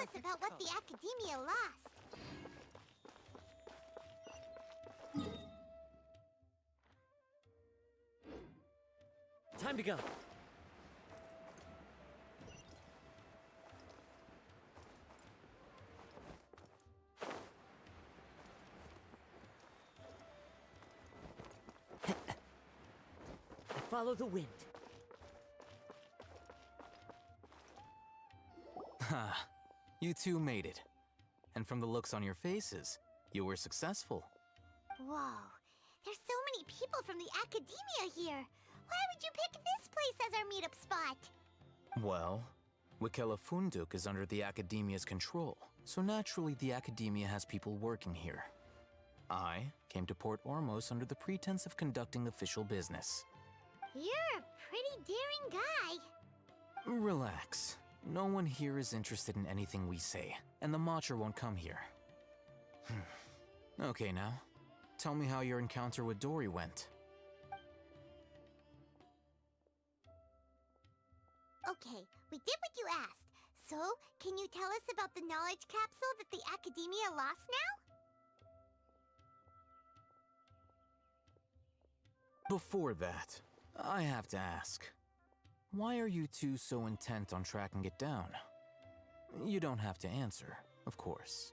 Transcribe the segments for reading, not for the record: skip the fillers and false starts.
us about what the Academia lost. Time to go. Follow the wind. Ha, you two made it. And from the looks on your faces, you were successful. Whoa, there's so many people from the Academia here. Why would you pick this place as our meetup spot? Well, Wikela Funduk is under the Academia's control, so naturally the Academia has people working here. I came to Port Ormos under the pretense of conducting official business. You're a pretty daring guy. Relax. No one here is interested in anything we say, and the Matcher won't come here. Okay now, tell me how your encounter with Dori went. Okay, we did what you asked. So, can you tell us about the knowledge capsule that the Academia lost now? Before that, I have to ask. Why are you two so intent on tracking it down? You don't have to answer, of course.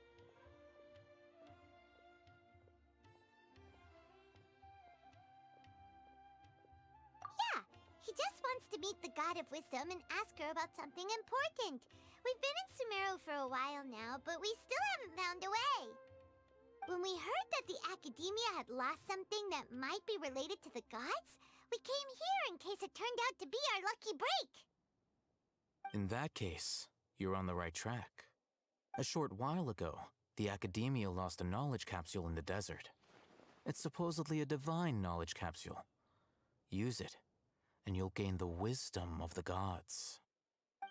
Yeah, he just wants to meet the God of Wisdom and ask her about something important. We've been in Sumeru for a while now, but we still haven't found a way. When we heard that the Academia had lost something that might be related to the gods, we came here in case it turned out to be our lucky break. In that case, you're on the right track. A short while ago, the Academia lost a knowledge capsule in the desert. It's supposedly a divine knowledge capsule. Use it, and you'll gain the wisdom of the gods.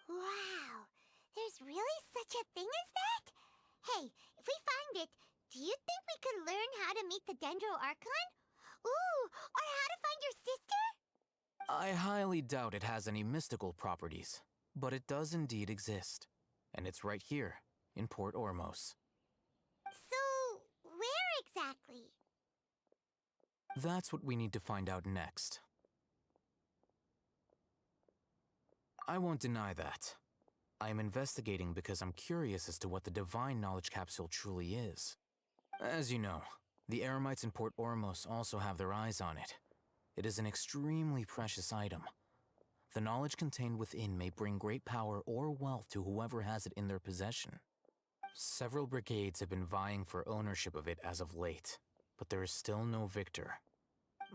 Wow, there's really such a thing as that? Hey, if we find it, do you think we could learn how to meet the Dendro Archon? Ooh, or how to find your sister? I highly doubt it has any mystical properties, but it does indeed exist. And it's right here, in Port Ormos. So, where exactly? That's what we need to find out next. I won't deny that. I am investigating because I'm curious as to what the divine knowledge capsule truly is. As you know, the Eremites in Port Ormos also have their eyes on it. It is an extremely precious item. The knowledge contained within may bring great power or wealth to whoever has it in their possession. Several brigades have been vying for ownership of it as of late, but there is still no victor.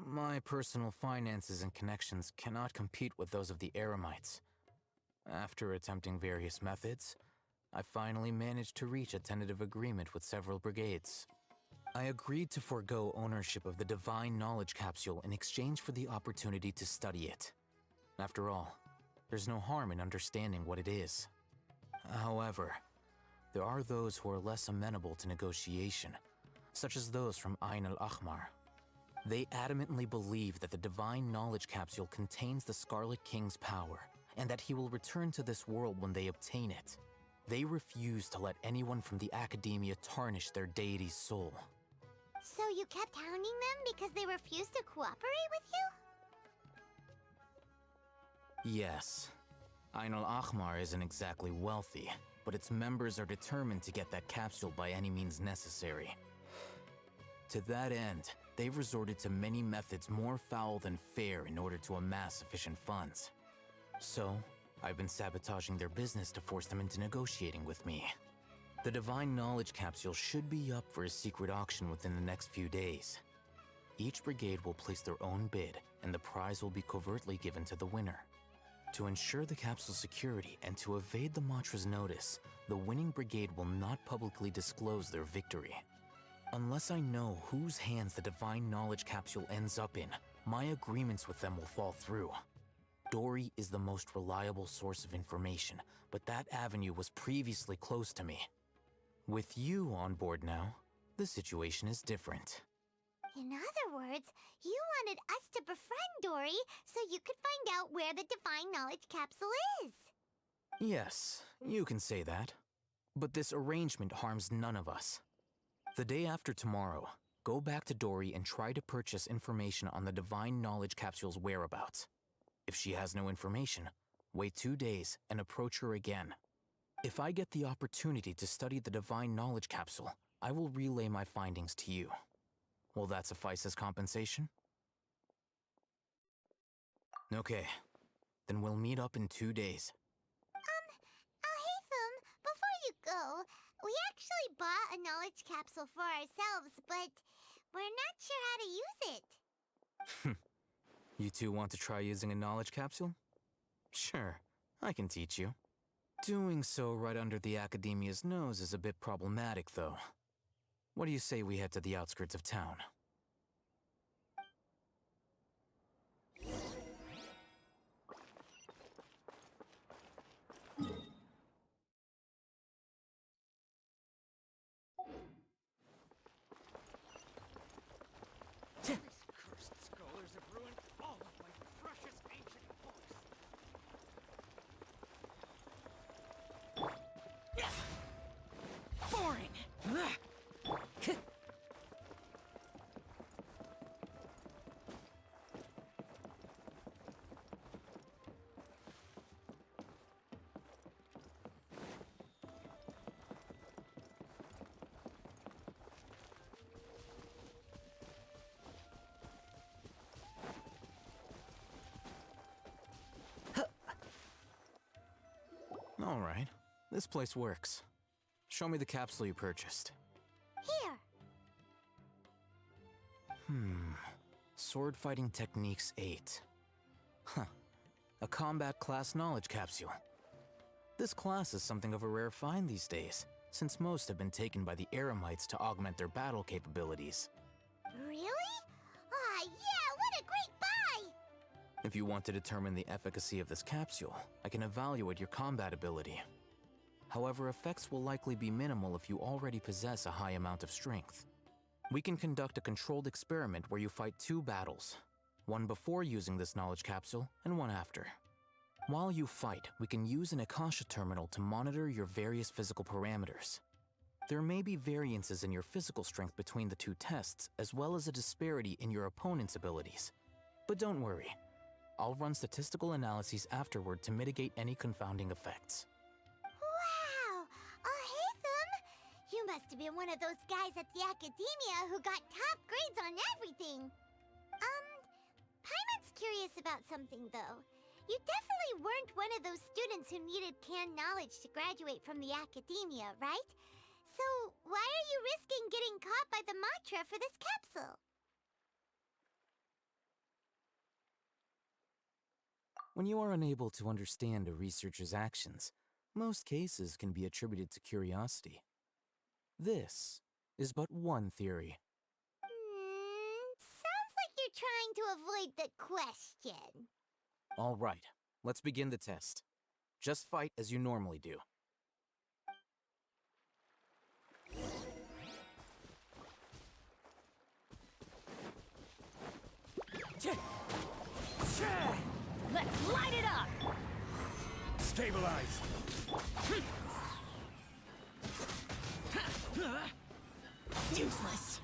My personal finances and connections cannot compete with those of the Eremites. After attempting various methods, I finally managed to reach a tentative agreement with several brigades. I agreed to forego ownership of the divine knowledge capsule in exchange for the opportunity to study it. After all, there's no harm in understanding what it is. However, there are those who are less amenable to negotiation, such as those from Ain al-Ahmar. They adamantly believe that the divine knowledge capsule contains the Scarlet King's power, and that he will return to this world when they obtain it. They refuse to let anyone from the Academia tarnish their deity's soul. So you kept hounding them because they refused to cooperate with you? Yes. Ain al-Ahmar isn't exactly wealthy, but its members are determined to get that capsule by any means necessary. To that end, they've resorted to many methods more foul than fair in order to amass sufficient funds. So, I've been sabotaging their business to force them into negotiating with me. The divine knowledge capsule should be up for a secret auction within the next few days. Each brigade will place their own bid, and the prize will be covertly given to the winner. To ensure the capsule's security and to evade the Matra's notice, the winning brigade will not publicly disclose their victory. Unless I know whose hands the divine knowledge capsule ends up in, my agreements with them will fall through. Dori is the most reliable source of information, but that avenue was previously closed to me. With you on board now, the situation is different. In other words, you wanted us to befriend Dori so you could find out where the divine knowledge capsule is. Yes, you can say that. But this arrangement harms none of us. The day after tomorrow, go back to Dori and try to purchase information on the Divine Knowledge Capsule's whereabouts. If she has no information, wait 2 days and approach her again. If I get the opportunity to study the Divine Knowledge Capsule, I will relay my findings to you. Will that suffice as compensation? Okay, then we'll meet up in 2 days. Alhaitham, before you go, we actually bought a knowledge capsule for ourselves, but we're not sure how to use it. You two want to try using a knowledge capsule? Sure, I can teach you. Doing so right under the Academia's nose is a bit problematic, though. What do you say we head to the outskirts of town? These cursed scholars have ruined all of my precious ancient books. Boring! All right, this place works. Show me the capsule you purchased. Here. Sword Fighting Techniques 8. Huh. A combat class knowledge capsule. This class is something of a rare find these days, since most have been taken by the Eremites to augment their battle capabilities. Really? Ah, yeah, what a great buy! If you want to determine the efficacy of this capsule, I can evaluate your combat ability. However, effects will likely be minimal if you already possess a high amount of strength. We can conduct a controlled experiment where you fight 2 battles, one before using this knowledge capsule and one after. While you fight, we can use an Akasha terminal to monitor your various physical parameters. There may be variances in your physical strength between the 2 tests, as well as a disparity in your opponent's abilities. But don't worry, I'll run statistical analyses afterward to mitigate any confounding effects. Wow! Alhaitham! You must have been one of those guys at the Academia who got top grades on everything. Paimon's curious about something, though. You definitely weren't one of those students who needed canned knowledge to graduate from the Academia, right? So, why are you risking getting caught by the Matra for this capsule? When you are unable to understand a researcher's actions, most cases can be attributed to curiosity. This is but one theory. Sounds like you're trying to avoid the question. All right, let's begin the test. Just fight as you normally do. Let's light it up! Stabilize! Useless!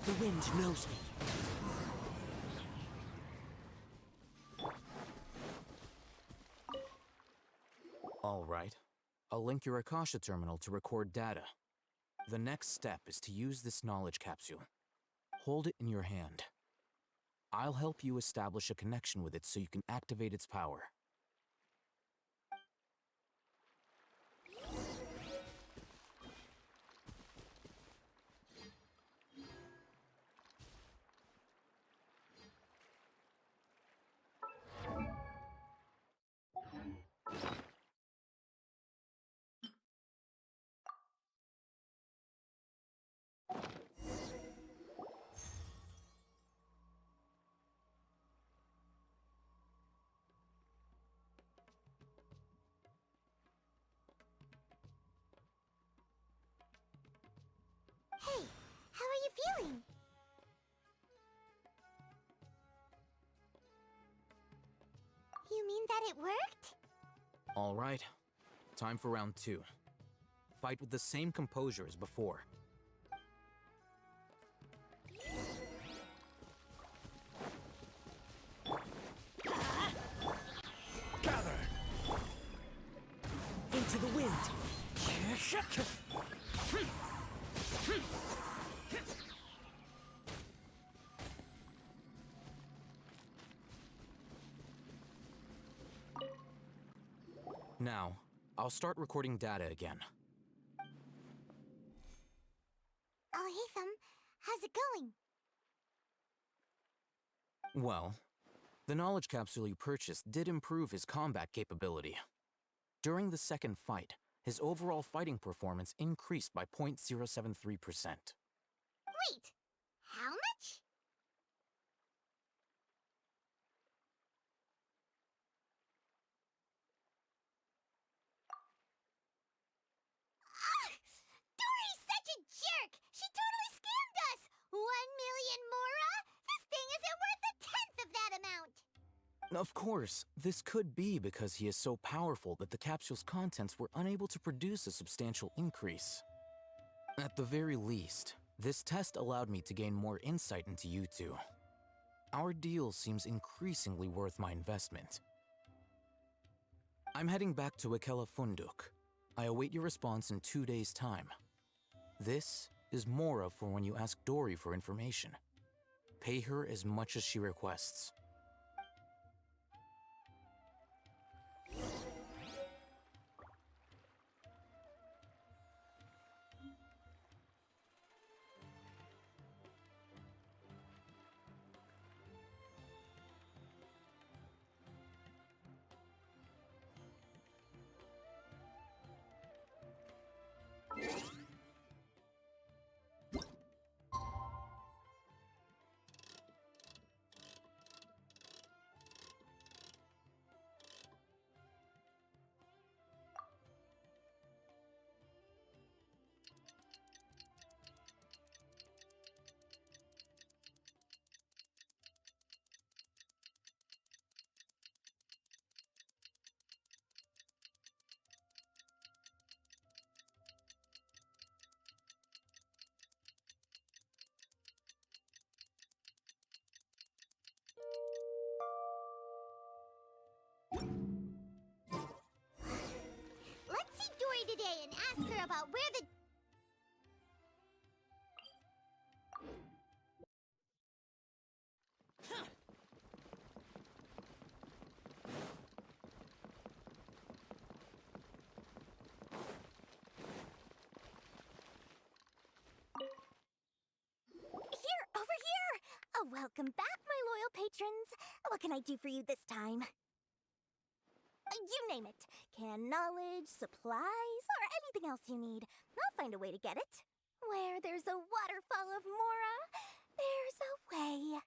The wind knows me. All right, I'll link your Akasha terminal to record data. The next step is to use this knowledge capsule. Hold it in your hand. I'll help you establish a connection with it so you can activate its power. Hey, how are you feeling? You mean that it worked? All right. Time for round 2. Fight with the same composure as before. Gather! Into the wind. Now, I'll start recording data again. Alhaitham, how's it going? Well, the knowledge capsule you purchased did improve his combat capability. During the second fight, his overall fighting performance increased by 0.073%. Wait, how much? Ah! Dori's such a jerk! She totally scammed us! 1,000,000 mora? This thing isn't worth a tenth of that amount! Of course, this could be because he is so powerful that the capsule's contents were unable to produce a substantial increase. At the very least, this test allowed me to gain more insight into you two. Our deal seems increasingly worth my investment. I'm heading back to Akela Funduk. I await your response in 2 days' time. This is Mora for when you ask Dori for information. Pay her as much as she requests. Let's see Dori today and ask her about where the... Here, over here! Oh, welcome back, my loyal patrons. What can I do for you this time? You name it. Canned knowledge, supplies, or anything else you need. I'll find a way to get it. Where there's a waterfall of Mora, there's a way.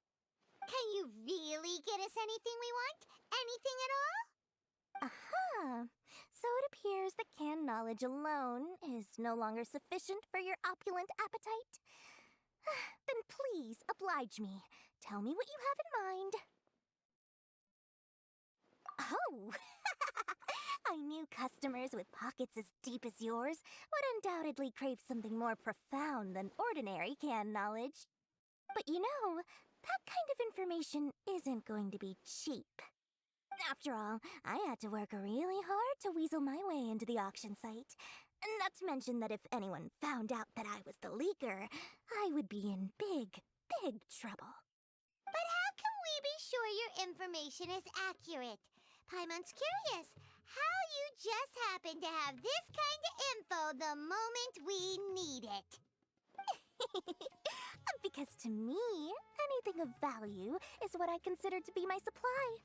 Can you really get us anything we want? Anything at all? Aha! So it appears that canned knowledge alone is no longer sufficient for your opulent appetite. Then please oblige me. Tell me what you have in mind. Oh! I knew customers with pockets as deep as yours would undoubtedly crave something more profound than ordinary canned knowledge. But you know, that kind of information isn't going to be cheap. After all, I had to work really hard to weasel my way into the auction site. Not to mention that if anyone found out that I was the leaker, I would be in big, big trouble. But how can we be sure your information is accurate? Paimon's curious how you just happen to have this kind of info the moment we need it. Because to me, anything of value is what I consider to be my supply.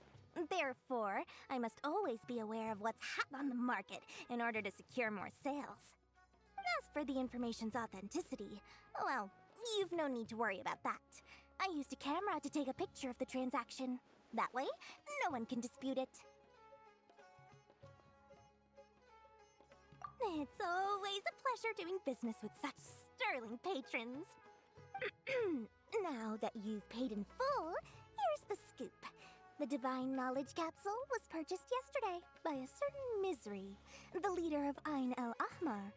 Therefore, I must always be aware of what's hot on the market in order to secure more sales. As for the information's authenticity, well, you've no need to worry about that. I used a camera to take a picture of the transaction. That way, no one can dispute it. It's always a pleasure doing business with such sterling patrons. Now that you've paid in full, here's the scoop. The Divine Knowledge Capsule was purchased yesterday by a certain Misery, the leader of Ain El Ahmar.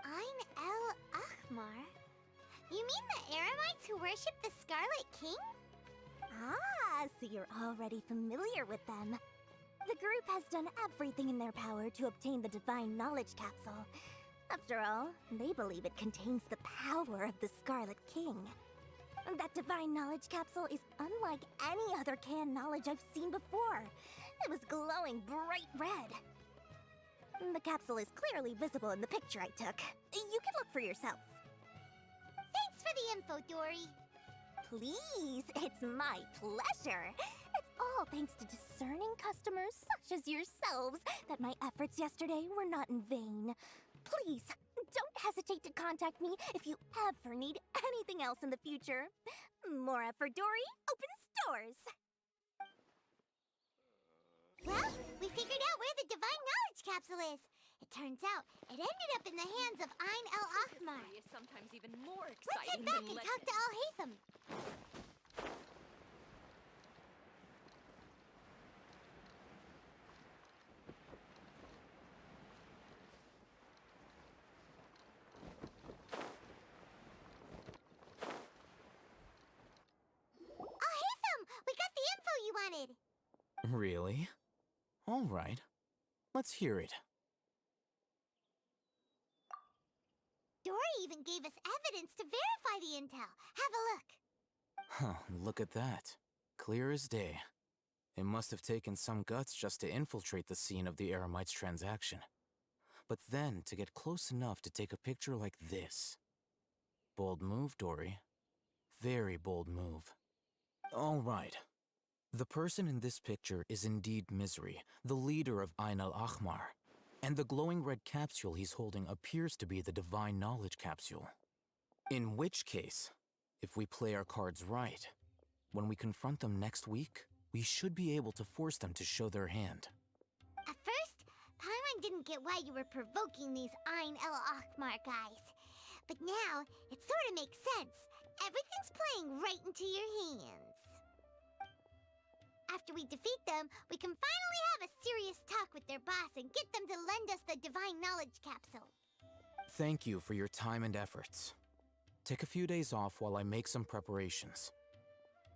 Ain El Ahmar? You mean the Eremites who worship the Scarlet King? Ah, so you're already familiar with them. The group has done everything in their power to obtain the Divine Knowledge Capsule. After all, they believe it contains the power of the Scarlet King. That Divine Knowledge Capsule is unlike any other canned knowledge I've seen before. It was glowing bright red. The capsule is clearly visible in the picture I took. You can look for yourself. Thanks for the info, Dori. Please, it's my pleasure. It's all thanks to discerning customers such as yourselves that my efforts yesterday were not in vain. Please, don't hesitate to contact me if you ever need anything else in the future. Mora for Dori opens doors. Well, we figured out where the Divine Knowledge Capsule is. It turns out it ended up in the hands of Ain El Ahmar. History is sometimes even more Let's head exciting back than and legend. talk to Alhaitham. Alhaitham, we got the info you wanted. Really? All right. Let's hear it. Dori even gave us evidence to verify the intel. Have a look. Huh, look at that. Clear as day. It must have taken some guts just to infiltrate the scene of the Eremites' transaction. But then to get close enough to take a picture like this. Bold move, Dori. Very bold move. All right. The person in this picture is indeed Misery, the leader of Ain al Ahmar. And the glowing red capsule he's holding appears to be the Divine Knowledge Capsule. In which case, if we play our cards right, when we confront them next week, we should be able to force them to show their hand. At first, Paimon didn't get why you were provoking these Ain El Ahmar guys. But now, it sort of makes sense. Everything's playing right into your hands. After we defeat them, we can finally have a serious talk with their boss and get them to lend us the Divine Knowledge Capsule. Thank you for your time and efforts. Take a few days off while I make some preparations.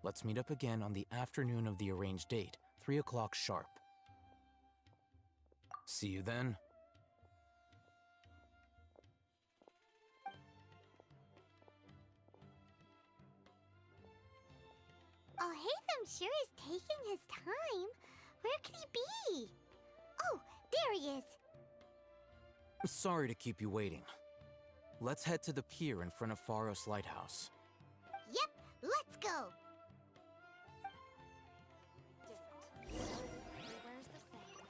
Let's meet up again on the afternoon of the arranged date, 3 o'clock sharp. See you then. Alhaitham sure is taking his time. Where could he be? Oh, there he is. Sorry to keep you waiting. Let's head to the pier in front of Pharos Lighthouse. Yep, let's go. Different. Everywhere's the same.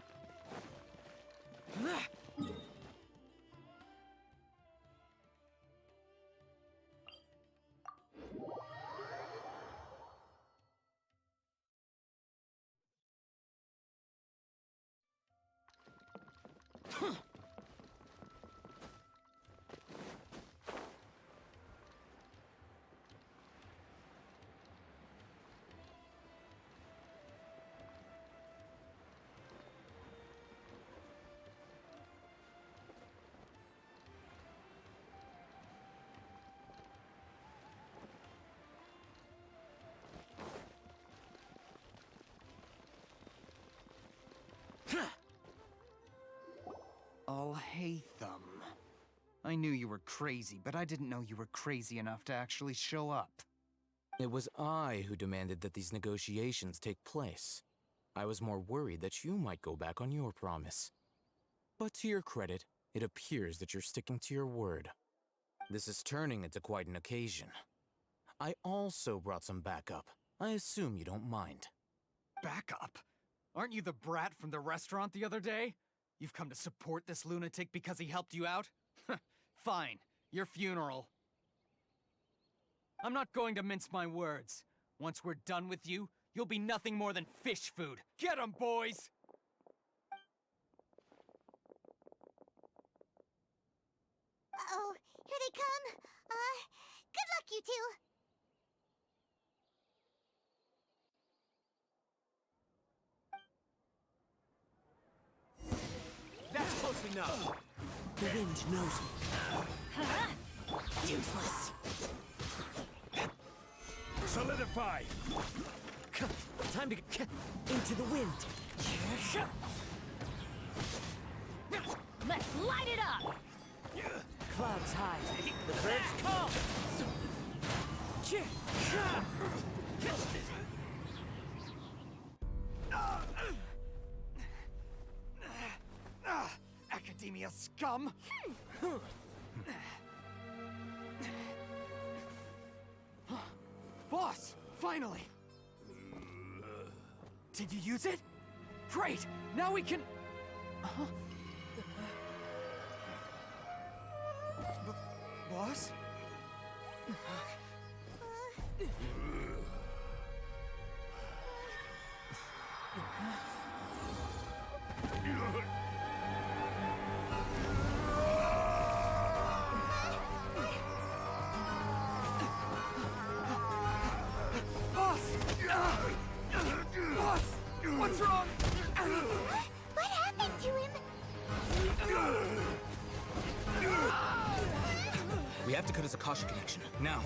Alhaitham. I knew you were crazy, but I didn't know you were crazy enough to actually show up. It was I who demanded that these negotiations take place. I was more worried that you might go back on your promise. But to your credit, it appears that you're sticking to your word. This is turning into quite an occasion. I also brought some backup. I assume you don't mind. Backup? Aren't you the brat from the restaurant the other day? You've come to support this lunatic because he helped you out? Fine, your funeral. I'm not going to mince my words. Once we're done with you, you'll be nothing more than fish food. Get 'em, boys! Uh-oh, here they come. Good luck, you two. enough. The wind knows me. Useless. Solidify! Time to get into the wind. Let's light it up! Clouds high. The birds call. Academia scum! Boss! Finally! Did you use it? Great! Now we can... Huh? Boss? Boss! Boss! What's wrong? What happened to him? We have to cut his Akasha connection, now.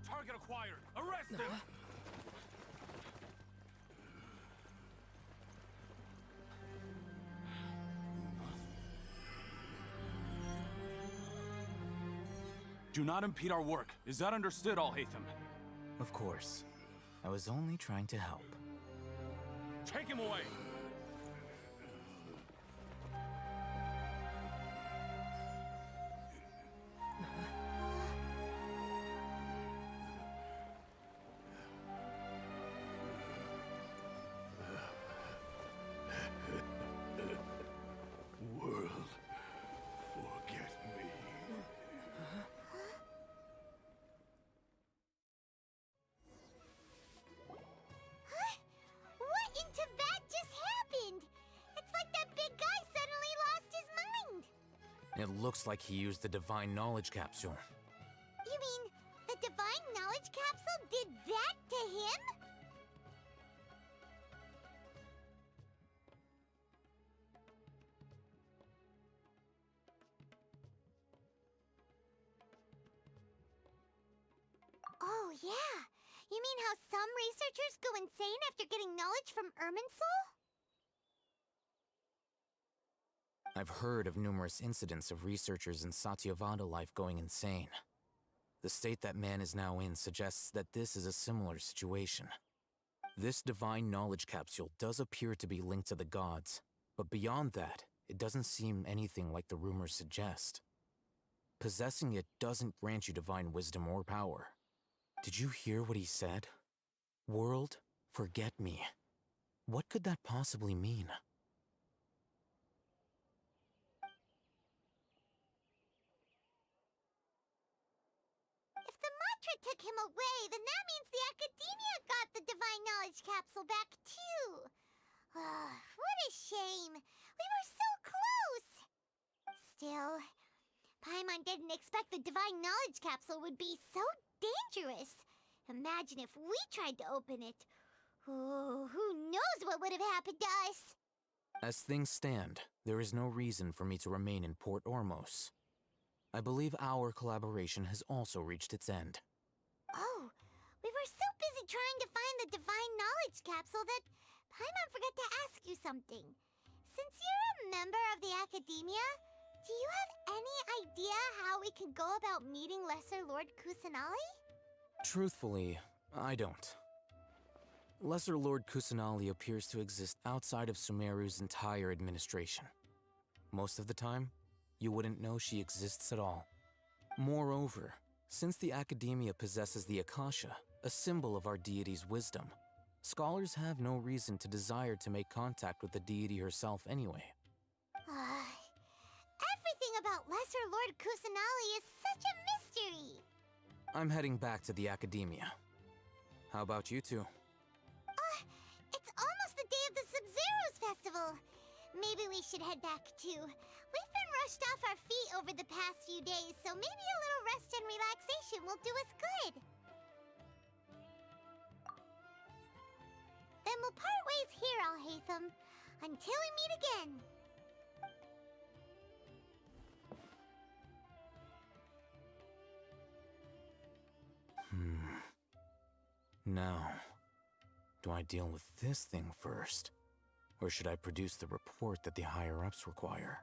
Target acquired! Arrest him! Do not impede our work. Is that understood, Alhaitham? Of course. I was only trying to help. Take him away! World, forget me. What in Tibet just happened? It's like that big guy suddenly lost his mind. It looks like he used the Divine Knowledge Capsule. You mean the Divine Knowledge Capsule did that to him? Oh, yeah. You mean how some researchers go insane after getting knowledge from Irminsul? I've heard of numerous incidents of researchers in Satyavada life going insane. The state that man is now in suggests that this is a similar situation. This Divine Knowledge Capsule does appear to be linked to the gods, but beyond that, it doesn't seem anything like the rumors suggest. Possessing it doesn't grant you divine wisdom or power. Did you hear what he said? World, forget me. What could that possibly mean? If the mantra took him away, then that means the Academia got the Divine Knowledge Capsule back, too. What a shame. We were so close. Still, Paimon didn't expect the Divine Knowledge Capsule would be so dangerous. Imagine if we tried to open it. Oh, who knows what would have happened to us? As things stand, there is no reason for me to remain in Port Ormos. I believe our collaboration has also reached its end. Oh, we were so busy trying to find the Divine Knowledge Capsule that Paimon forgot to ask you something. Since you're a member of the Academia, do you have any idea how we can go about meeting Lesser Lord Kusanali? Truthfully, I don't. Lesser Lord Kusanali appears to exist outside of Sumeru's entire administration. Most of the time, you wouldn't know she exists at all. Moreover, since the Academia possesses the Akasha, a symbol of our deity's wisdom, scholars have no reason to desire to make contact with the deity herself anyway. Everything about Lesser Lord Kusanali is such a mystery. I'm heading back to the Academia. How about you two? It's almost the day of the Sub-Zeros Festival. Maybe we should head back too. We've been rushed off our feet over the past few days, so maybe a little rest and relaxation will do us good. Then we'll part ways here, Alhaitham, until we meet again. Now, do I deal with this thing first? Or should I produce the report that the higher-ups require?